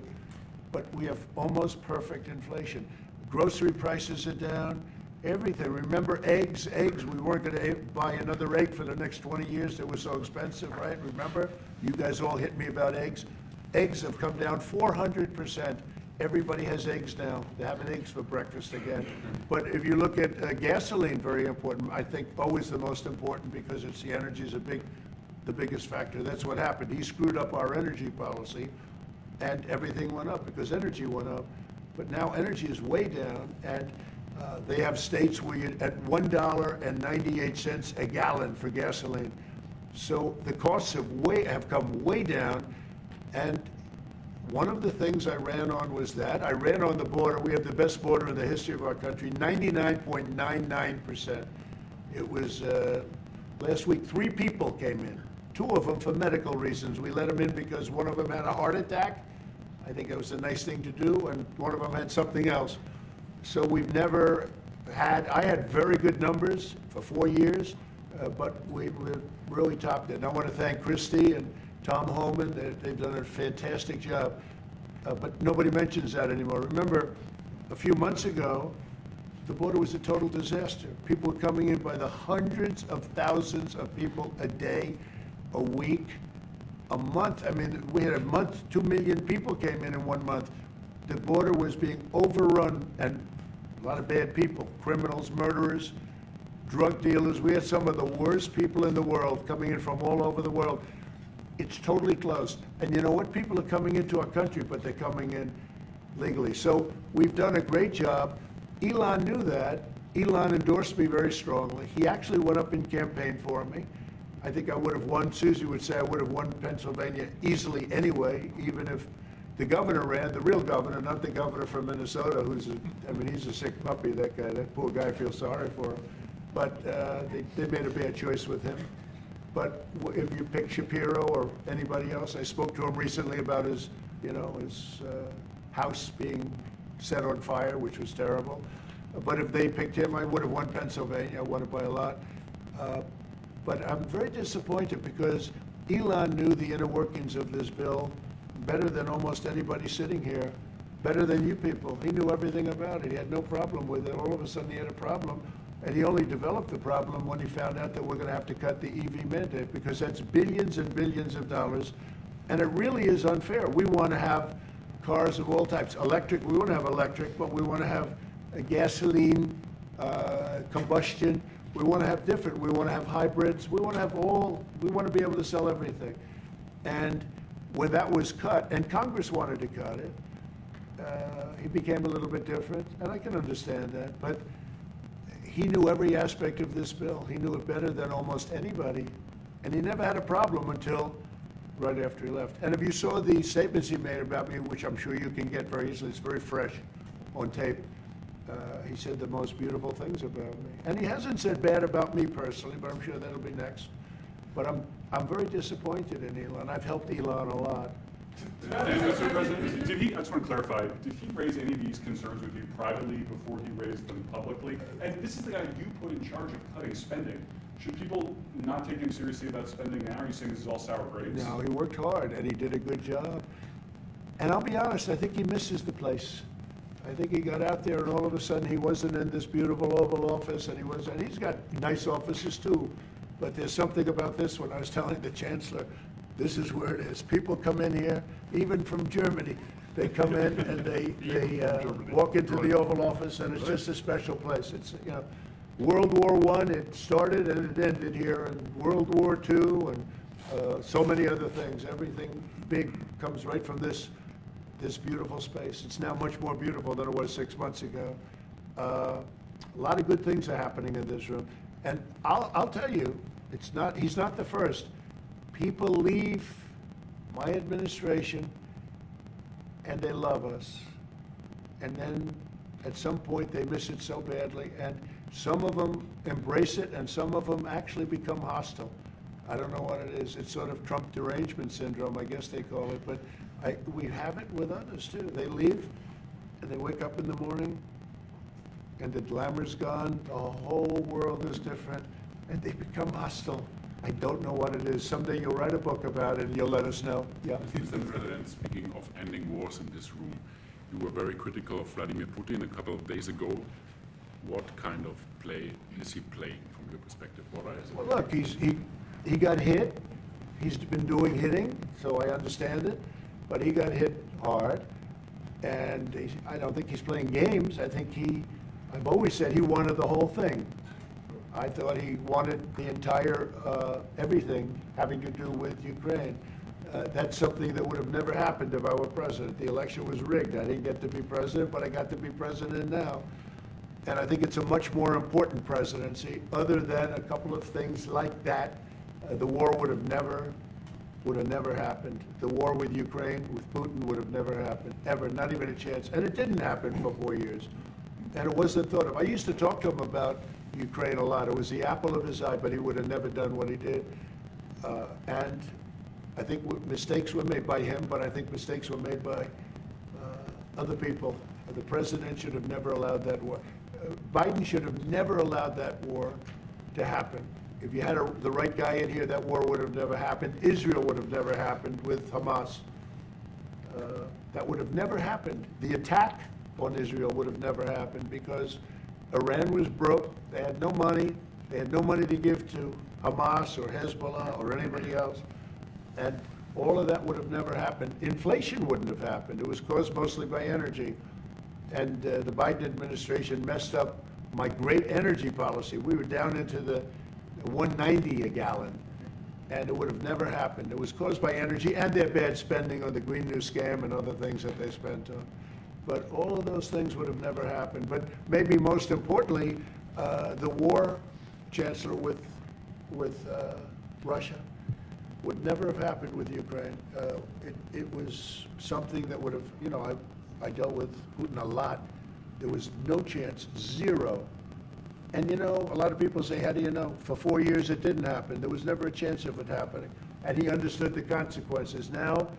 but we have almost perfect inflation. Grocery prices are down, everything. Remember eggs? Eggs, we weren't going to buy another egg for the next 20 years. They were so expensive, right? Remember? You guys all hit me about eggs. Eggs have come down 400%. Everybody has eggs now. They're having eggs for breakfast again. But if you look at gasoline, very important. I think always the most important because it's the energy is the biggest factor. That's what happened. He screwed up our energy policy, and everything went up because energy went up. But now energy is way down, and they have states where you're at $1.98 a gallon for gasoline. So the costs have come way down, and one of the things I ran on was that. I ran on the border. We have the best border in the history of our country, 99.99%. It was last week, 3 people came in, 2 of them for medical reasons. We let them in because one of them had a heart attack. I think it was a nice thing to do, and one of them had something else. So we've never had, I had very good numbers for 4 years, but we really topped it. And I want to thank Christie and Tom Homan. They've done a fantastic job, but nobody mentions that anymore. Remember, a few months ago, the border was a total disaster. People were coming in by the hundreds of thousands of people a day, a week, a month. I mean, we had a month, 2 million people came in 1 month. The border was being overrun, and a lot of bad people, criminals, murderers, drug dealers. We had some of the worst people in the world coming in from all over the world. It's totally closed. And you know what? People are coming into our country, but they're coming in legally. So we've done a great job. Elon knew that. Elon endorsed me very strongly. He actually went up in campaign for me. I think I would have won. Susie would say I would have won Pennsylvania easily anyway, even if the governor ran, the real governor, not the governor from Minnesota, he's a sick puppy, that guy. That poor guy, I feel sorry for him. But they made a bad choice with him. But if you pick Shapiro or anybody else, I spoke to him recently about his house being set on fire, which was terrible. But if they picked him, I would have won Pennsylvania. I won it by a lot. But I'm very disappointed because Elon knew the inner workings of this bill better than almost anybody sitting here, better than you people. He knew everything about it. He had no problem with it. All of a sudden he had a problem. And he only developed the problem when he found out that we're going to have to cut the EV mandate, because that's billions and billions of dollars. And it really is unfair. We want to have cars of all types. Electric, we want to have electric, but we want to have a gasoline, combustion. We want to have different. We want to have hybrids. We want to have all. We want to be able to sell everything. And when that was cut, and Congress wanted to cut it, he became a little bit different, and I can understand that. But he knew every aspect of this bill. He knew it better than almost anybody. And he never had a problem until right after he left. And if you saw the statements he made about me, which I'm sure you can get very easily, it's very fresh on tape, he said the most beautiful things about me. And he hasn't said bad about me personally, but I'm sure that'll be next. But I'm very disappointed in Elon. I've helped Elon a lot. To that end, Mr. President, did he, I just want to clarify, did he raise any of these concerns with you privately before he raised them publicly? And this is the guy you put in charge of cutting spending. Should people not take him seriously about spending now? Are you saying this is all sour grapes? No, he worked hard and he did a good job. And I'll be honest, I think he misses the place. I think he got out there and all of a sudden he wasn't in this beautiful Oval Office, and he's got nice offices too. But there's something about this one. I was telling the Chancellor, this is where it is. People come in here, even from Germany. They come in and they walk into the Oval Office, and it's just a special place. It's, you know, World War I, it started and it ended here, and World War II, and so many other things. Everything big comes right from this beautiful space. It's now much more beautiful than it was 6 months ago. A lot of good things are happening in this room. And I'll tell you, he's not the first. People leave my administration and they love us. And then at some point they miss it so badly, and some of them embrace it and some of them actually become hostile. I don't know what it is. It's sort of Trump derangement syndrome, I guess they call it, but we have it with others too. They leave and they wake up in the morning and the glamour's gone, the whole world is different, and they become hostile. I don't know what it is. Someday you'll write a book about it and you'll let us know. Yeah. Mr. President, speaking of ending wars in this room, you were very critical of Vladimir Putin a couple of days ago. What kind of play is he playing from your perspective? Well, look, he got hit. He's been doing hitting, so I understand it. But he got hit hard, and I don't think he's playing games. I think I've always said he wanted the whole thing. I thought he wanted the entire, everything having to do with Ukraine. That's something that would have never happened if I were president. The election was rigged. I didn't get to be president, but I got to be president now. And I think it's a much more important presidency. Other than a couple of things like that, the war would have never happened. The war with Ukraine, with Putin, would have never happened, ever, not even a chance. And it didn't happen for 4 years. And it wasn't thought of. I used to talk to him about Ukraine a lot. It was the apple of his eye, but he would have never done what he did. And I think mistakes were made by him, but I think mistakes were made by other people. The president should have never allowed that war. Biden should have never allowed that war to happen. If you had the right guy in here, that war would have never happened. Israel would have never happened with Hamas. That would have never happened. The attack on Israel would have never happened because Iran was broke. They had no money. They had no money to give to Hamas or Hezbollah or anybody else. And all of that would have never happened. Inflation wouldn't have happened. It was caused mostly by energy. And the Biden administration messed up my great energy policy. We were down into the 190 a gallon, and it would have never happened. It was caused by energy and their bad spending on the Green New Scam and other things that they spent on. But all of those things would have never happened. But maybe most importantly, the war, Chancellor, with Russia would never have happened with Ukraine. It was something that would have, you know, I dealt with Putin a lot. There was no chance, zero. And you know, a lot of people say, how do you know? For 4 years it didn't happen. There was never a chance of it happening. And he understood the consequences. Now,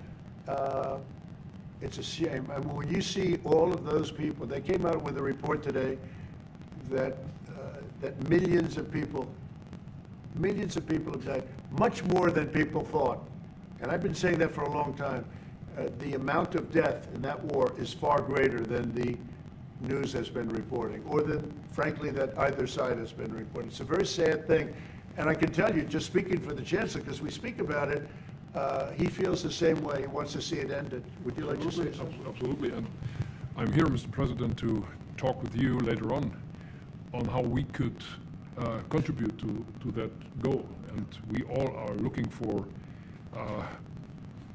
it's a shame. I mean, when you see all of those people, they came out with a report today that millions of people have died, much more than people thought. And I've been saying that for a long time. The amount of death in that war is far greater than the news has been reporting, or than, frankly, that either side has been reporting. It's a very sad thing. And I can tell you, just speaking for the Chancellor, because we speak about it, he feels the same way. He wants to see it ended. Would you like to say something? Absolutely. And I'm here, Mr. President, to talk with you later on how we could contribute to that goal. And we all are looking for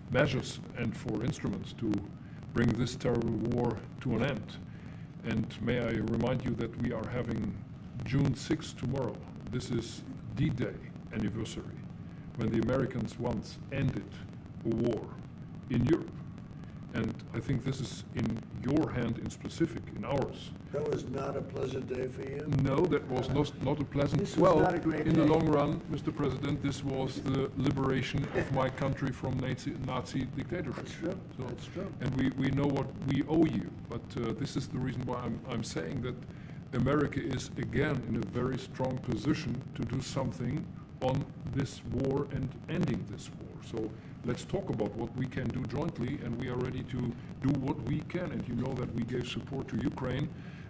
measures and for instruments to bring this terrible war to an end. And may I remind you that we are having June 6th tomorrow. This is D-Day anniversary, when the Americans once ended a war in Europe. And I think this is in your hand in specific, in ours. That was not a pleasant day for you? No, that was not a pleasant. This was not a great in the day. long run, Mr. President, this was the liberation of my country from Nazi dictatorship. That's true. So, That's true. And we know what we owe you. But this is the reason why I'm saying that America is again in a very strong position to do something on this war and ending this war. So let's talk about what we can do jointly, and we are ready to do what we can. And you know that we gave support to Ukraine,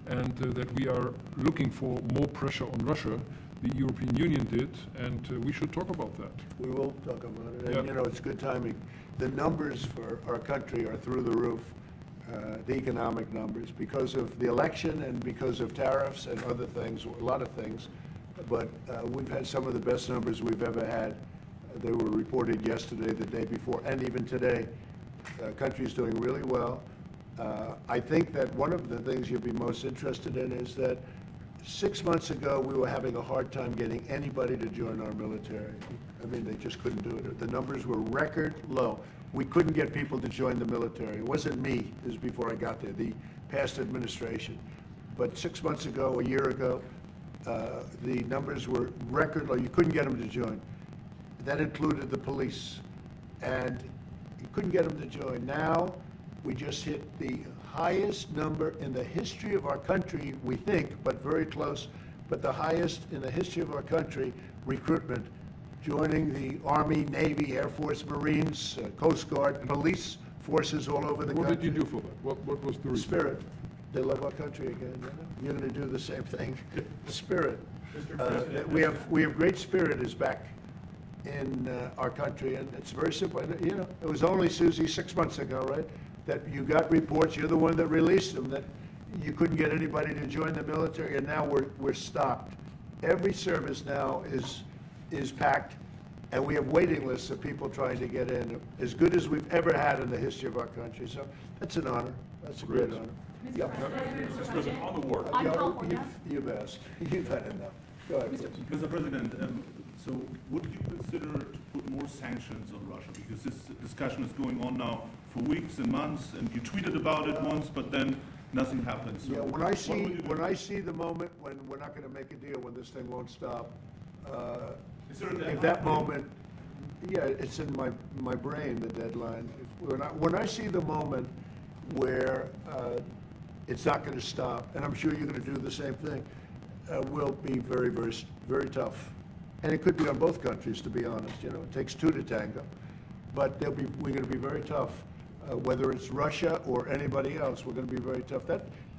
and that we are looking for more pressure on Russia. The European Union did, and we should talk about that. We will talk about it. And, Yeah. you know, it's good timing. The numbers for our country are through the roof, the economic numbers, because of the election and because of tariffs and other things, a lot of things. But we've had some of the best numbers we've ever had. They were reported yesterday, the day before, and even today. Country's doing really well. I think that one of the things you'd be most interested in is that 6 months ago, we were having a hard time getting anybody to join our military. I mean, they just couldn't do it. The numbers were record low. We couldn't get people to join the military. It wasn't me. This was before I got there, the past administration. But 6 months ago, a year ago, the numbers were record low. You couldn't get them to join. That included the police. And you couldn't get them to join. Now, we just hit the highest number in the history of our country, we think, but very close, but the highest in the history of our country, recruitment, joining the Army, Navy, Air Force, Marines, Coast Guard, police forces all over the country. What did you do for that? What was the reason? Spirit. They love our country again. You know? You're going to do the same thing. Spirit. We have great spirit is back in our country, and it's very simple. You know, it was only, Susie, 6 months ago, right, that you got reports, you're the one that released them, that you couldn't get anybody to join the military, and now we're stocked. Every service now is packed, and we have waiting lists of people trying to get in, as good as we've ever had in the history of our country. So that's an honor. That's a great honor. Mr. President, on the war. You've asked. You've had enough. Go ahead. Mr. President, so would you consider to put more sanctions on Russia? Because this discussion is going on now for weeks and months, and you tweeted about it once, but then nothing happens. So yeah, when I see the moment when we're not going to make a deal, when this thing won't stop, at that moment, yeah, it's in my brain, the deadline. When I see the moment where it's not going to stop, and I'm sure you're going to do the same thing, will be very, very, very tough. And it could be on both countries, to be honest. You know, it takes two to tango. But we're going to be very tough. Whether it's Russia or anybody else, we're going to be very tough.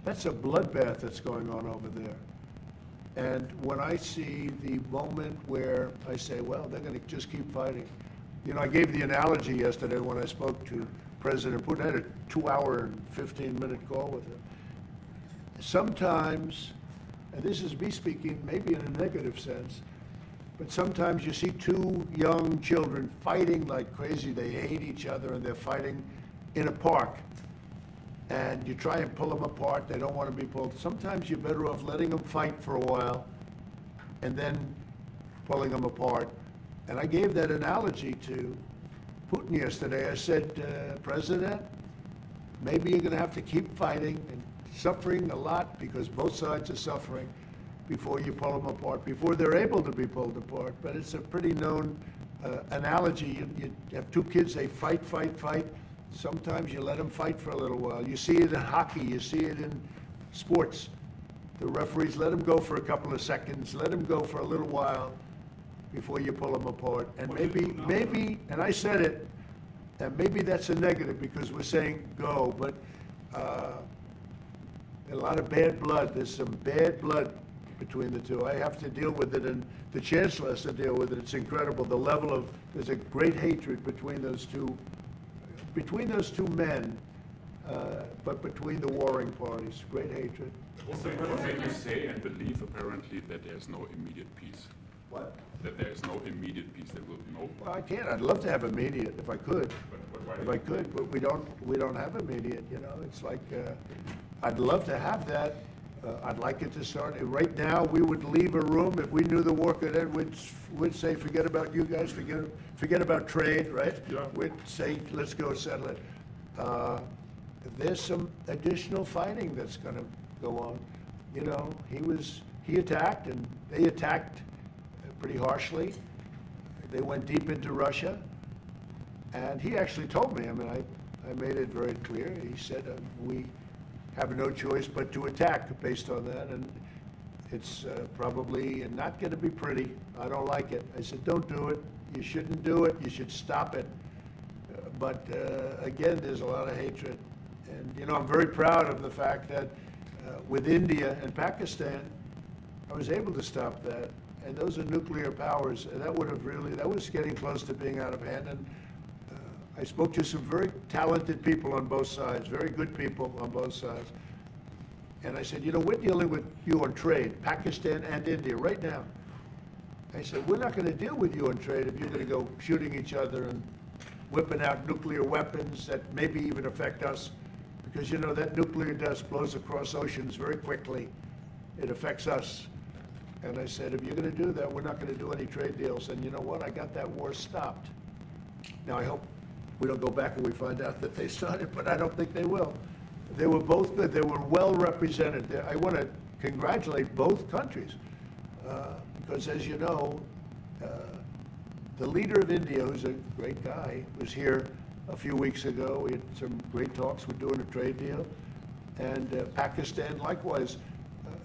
That's a bloodbath that's going on over there. And when I see the moment where I say, well, they're going to just keep fighting. You know, I gave the analogy yesterday when I spoke to President Putin. I had a 2-hour and 15-minute call with him. Sometimes, and this is me speaking maybe in a negative sense, but sometimes you see two young children fighting like crazy. They hate each other and they're fighting in a park. And you try and pull them apart. They don't want to be pulled. Sometimes you're better off letting them fight for a while and then pulling them apart. And I gave that analogy to Putin yesterday. I said, President, maybe you're going to have to keep fighting and suffering a lot because both sides are suffering before you pull them apart, before they're able to be pulled apart. But it's a pretty known analogy. You have two kids, they fight. Sometimes you let them fight for a little while. You see it in hockey, you see it in sports. The referees let them go for a couple of seconds, let them go for a little while before you pull them apart. And maybe, and I said it, and maybe that's a negative because we're saying go, but a lot of bad blood. There's some bad blood between the two. I have to deal with it, and the Chancellor has to deal with it. It's incredible. The level of, there's a great hatred between those two men, but between the warring parties, great hatred. Also, you say and believe apparently that there's no immediate peace. What? That there's no immediate peace. There will be no. Well, I can't. I'd love to have immediate if I could. If I could, but we don't have immediate. You know, it's like I'd love to have that, I'd like it to start. Right now, we would leave a room. If we knew the war could end, we'd say, forget about you guys, forget about trade, right? Yeah. We'd say, let's go settle it. There's some additional fighting that's going to go on. You know, he attacked, and they attacked pretty harshly. They went deep into Russia, and he actually told me, I mean, I made it very clear. He said, we have no choice but to attack based on that, and it's probably not going to be pretty. I don't like it. I said, don't do it. You shouldn't do it. You should stop it. But again, there's a lot of hatred. And, you know, I'm very proud of the fact that with India and Pakistan, I was able to stop that. And those are nuclear powers. And that would have really, that was getting close to being out of hand. And I spoke to some very talented people on both sides, very good people on both sides. And I said, you know, we're dealing with you on trade, Pakistan and India, right now. I said, we're not going to deal with you on trade if you're going to go shooting each other and whipping out nuclear weapons that maybe even affect us. Because, you know, that nuclear dust blows across oceans very quickly. It affects us. And I said, if you're going to do that, we're not going to do any trade deals. And you know what? I got that war stopped. Now, I hope we don't go back and we find out that they started, but I don't think they will. They were both good. They were well represented. I want to congratulate both countries because, as you know, the leader of India, who's a great guy, was here a few weeks ago. We had some great talks. We're doing a trade deal. And Pakistan, likewise,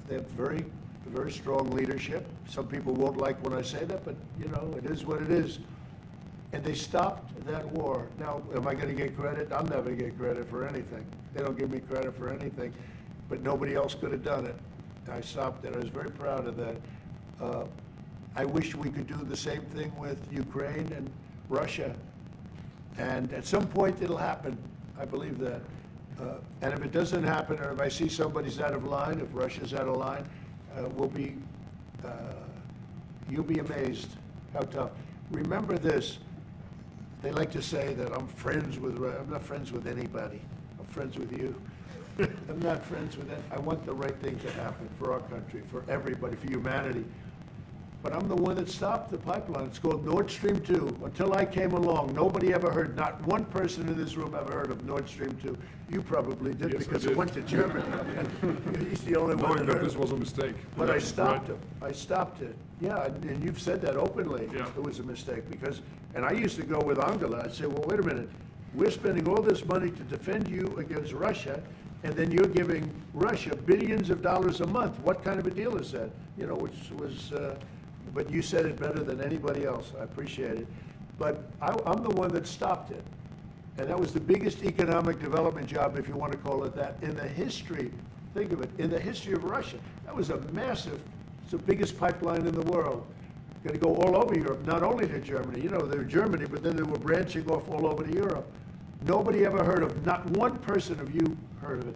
they have very strong leadership. Some people won't like when I say that, but, you know, it is what it is. And they stopped that war. Now, am I going to get credit? I'm never going to get credit for anything. They don't give me credit for anything. But nobody else could have done it. I stopped it. I was very proud of that. I wish we could do the same thing with Ukraine and Russia. And at some point, it'll happen. I believe that. And if it doesn't happen, or if I see somebody's out of line, if Russia's out of line, you'll be amazed how tough. Remember this. They like to say that I'm friends with Russia. I'm not friends with anybody. I'm friends with you. I'm not friends with it. I want the right thing to happen for our country, for everybody, for humanity. But I'm the one that stopped the pipeline. It's called Nord Stream 2. Until I came along, nobody ever heard, not one person in this room ever heard of Nord Stream 2. You probably did, yes, because it went to Germany. He's the only one that this was a mistake. But I stopped him. I stopped it. Yeah, and you've said that openly. Yeah. It was a mistake because, and I used to go with Angela. I'd say, well, wait a minute. We're spending all this money to defend you against Russia, and then you're giving Russia billions of dollars a month. What kind of a deal is that? You know, which was, but you said it better than anybody else. I appreciate it. But I'm the one that stopped it. And that was the biggest economic development job, if you want to call it that, in the history, think of it, in the history of Russia. That was a massive, it's the biggest pipeline in the world. Going to go all over Europe, not only to Germany. You know, they were Germany, but then they were branching off all over to Europe. Nobody ever heard of, not one person of you heard of it.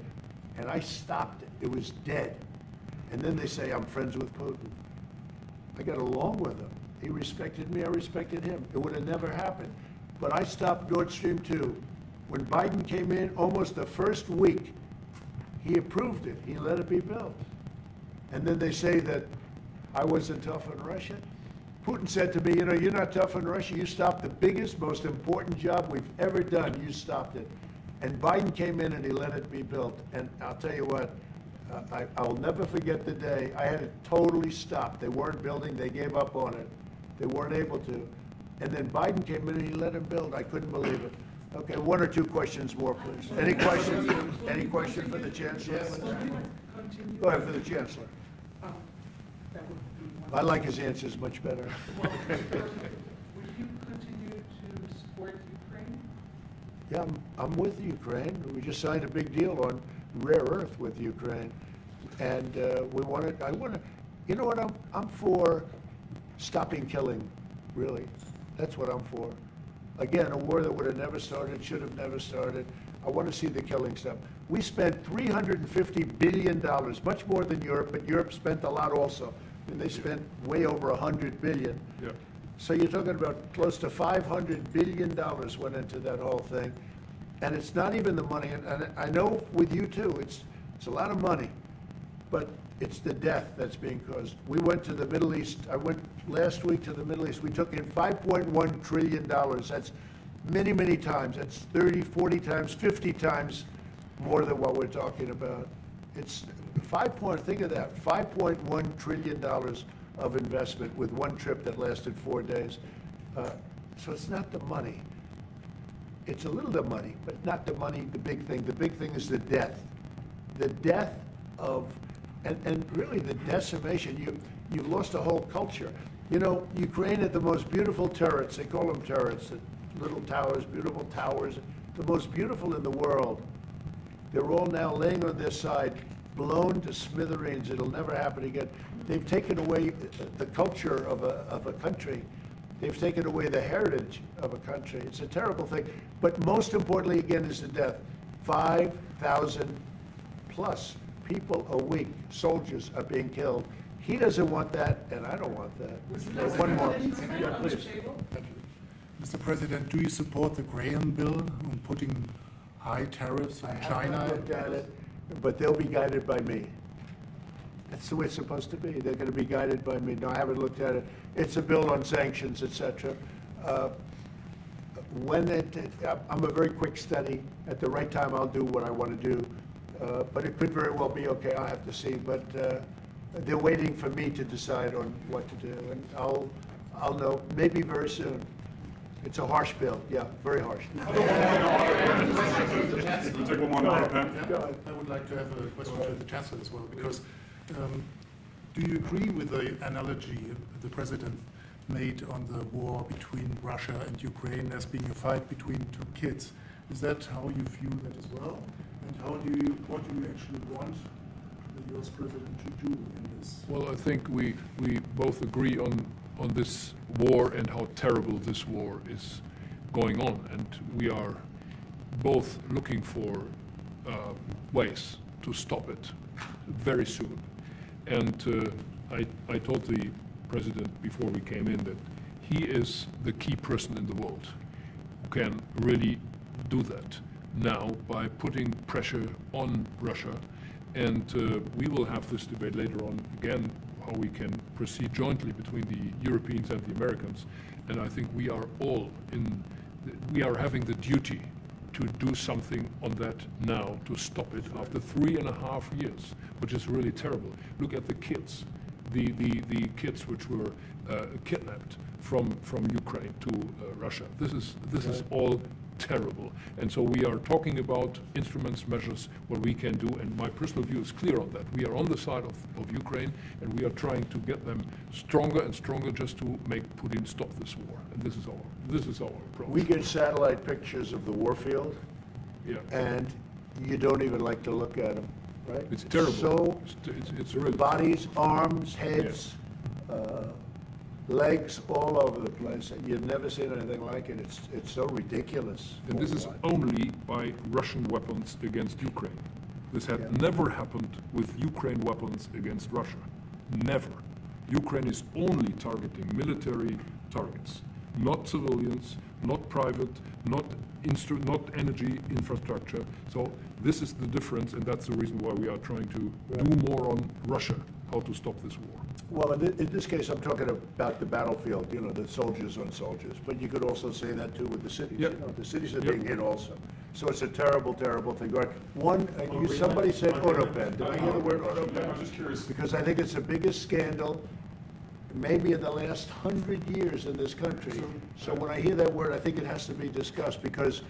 And I stopped it. It was dead. And then they say, I'm friends with Putin. I got along with him. He respected me, I respected him. It would have never happened. But I stopped Nord Stream 2. When Biden came in, almost the first week, he approved it. He let it be built. And then they say that I wasn't tough on Russia. Putin said to me, you know, you're not tough on Russia. You stopped the biggest, most important job we've ever done. You stopped it. And Biden came in and he let it be built. And I'll tell you what, I'll never forget the day I had it totally stopped. They weren't building. They gave up on it. They weren't able to. And then Biden came in and he let him build. I couldn't believe it. Okay, one or two questions more, please. Any questions? Any question for the Chancellor? Go ahead for the Chancellor. I like his answers much better. Would you continue to support Ukraine? Yeah, I'm with Ukraine. We just signed a big deal on rare earth with Ukraine. And we want to, I want to, you know what, I'm for stopping killing, really. That's what I'm for. Again, a war that would have never started, should have never started. I want to see the killing stop. We spent $350 billion, much more than Europe, but Europe spent a lot also. And they spent way over $100 billion. Yeah. So you're talking about close to $500 billion went into that whole thing. And it's not even the money, and I know with you too, it's a lot of money. but it's the death that's being caused. We went to the Middle East. I went last week to the Middle East. We took in $5.1 trillion. That's many, many times. That's 30, 40 times, 50 times more than what we're talking about. It's think of that, $5.1 trillion of investment with one trip that lasted 4 days. So it's not the money. It's a little the money, but not the money, the big thing. The big thing is the death. The death of, and really the decimation. You've lost a whole culture. You know, Ukraine had the most beautiful turrets. They call them turrets, little towers, beautiful towers, the most beautiful in the world. They're all now laying on their side, blown to smithereens. It'll never happen again. They've taken away the culture of a country. They've taken away the heritage of a country. It's a terrible thing. But most importantly, again, is the death. 5,000 plus people a week, soldiers, are being killed. He doesn't want that, and I don't want that. One more. Yeah, please. Mr. President, do you support the Graham bill on putting high tariffs on China? I haven't looked at it, but they'll be guided by me. That's the way it's supposed to be. They're going to be guided by me. No, I haven't looked at it. It's a bill on sanctions, etc. I'm a very quick study. At the right time, I'll do what I want to do. But it could very well be okay. I'll have to see. But they're waiting for me to decide on what to do, and I'll know maybe very soon. It's a harsh bill. Yeah, very harsh. Take one more. I would like to have a question to the Chancellor as well, because do you agree with the analogy the President made on the war between Russia and Ukraine as being a fight between two kids? Is that how you view that as well? And what do you actually want the US President to do in this? Well, I think we both agree on this war and how terrible this war is going on, and we are both looking for ways to stop it very soon. And I told the President before we came in that he is the key person in the world who can really do that now by putting pressure on Russia. And we will have this debate later on again, how we can proceed jointly between the Europeans and the Americans. And I think we are all we are having the duty to do something on that now to stop it after 3.5 years, which is really terrible. Look at the kids, the kids which were kidnapped from Ukraine to Russia. This is all terrible. And so we are talking about instruments, measures, what we can do, and my personal view is clear on that. We are on the side of Ukraine, and we are trying to get them stronger and stronger just to make Putin stop this war. And this is our approach. We get satellite pictures of the war field, and you don't even like to look at them, right? It's terrible. So it's really bodies, arms, heads, legs all over the place, and you've never seen anything like it. It's so ridiculous. And this is only by Russian weapons against Ukraine. This had never happened with Ukraine weapons against Russia. Never. Ukraine is only targeting military targets, not civilians, not private, not energy infrastructure. So this is the difference, and that's the reason why we are trying to do more on Russia, how to stop this war. Well, in this case, I'm talking about the battlefield, you know, the soldiers on soldiers. But you could also say that, too, with the cities. You know, the cities are being hit also. So it's a terrible, terrible thing. Somebody said Autopen. Did I hear the word Autopen? I'm just curious. Because I think it's the biggest scandal maybe in the last 100 years in this country. So when I hear that word, I think it has to be discussed, because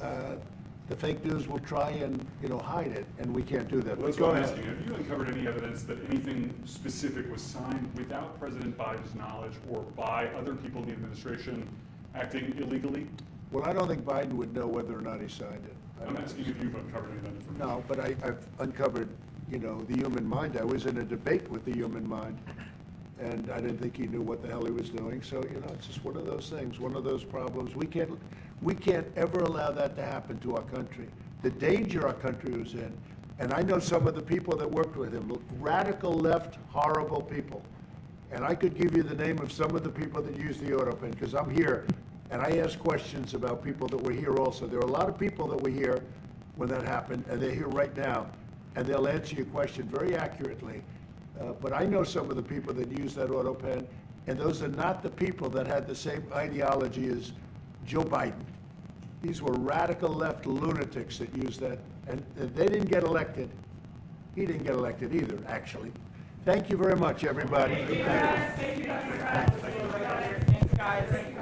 the fake news will try and hide it, and we can't do that. Well, that's what I'm asking. Have you uncovered any evidence that anything specific was signed without President Biden's knowledge or by other people in the administration acting illegally? Well, I don't think Biden would know whether or not he signed it. I'm asking if you've uncovered any of that information. No, but I've uncovered, the human mind. I was in a debate with the human mind, and I didn't think he knew what the hell he was doing. So, it's just one of those things, one of those problems. We can't ever allow that to happen to our country. The danger our country was in, and I know some of the people that worked with him, radical left, horrible people. And I could give you the name of some of the people that used the Autopen, because I'm here, and I ask questions about people that were here also. There are a lot of people that were here when that happened, and they're here right now. and they'll answer your question very accurately. But I know some of the people that use that Autopen, and those are not the people that had the same ideology as Joe Biden. These were radical left lunatics that used that, and they didn't get elected. He didn't get elected either, actually. Thank you very much, everybody. Thank you, guys. Thank you, Dr. Thanks, guys.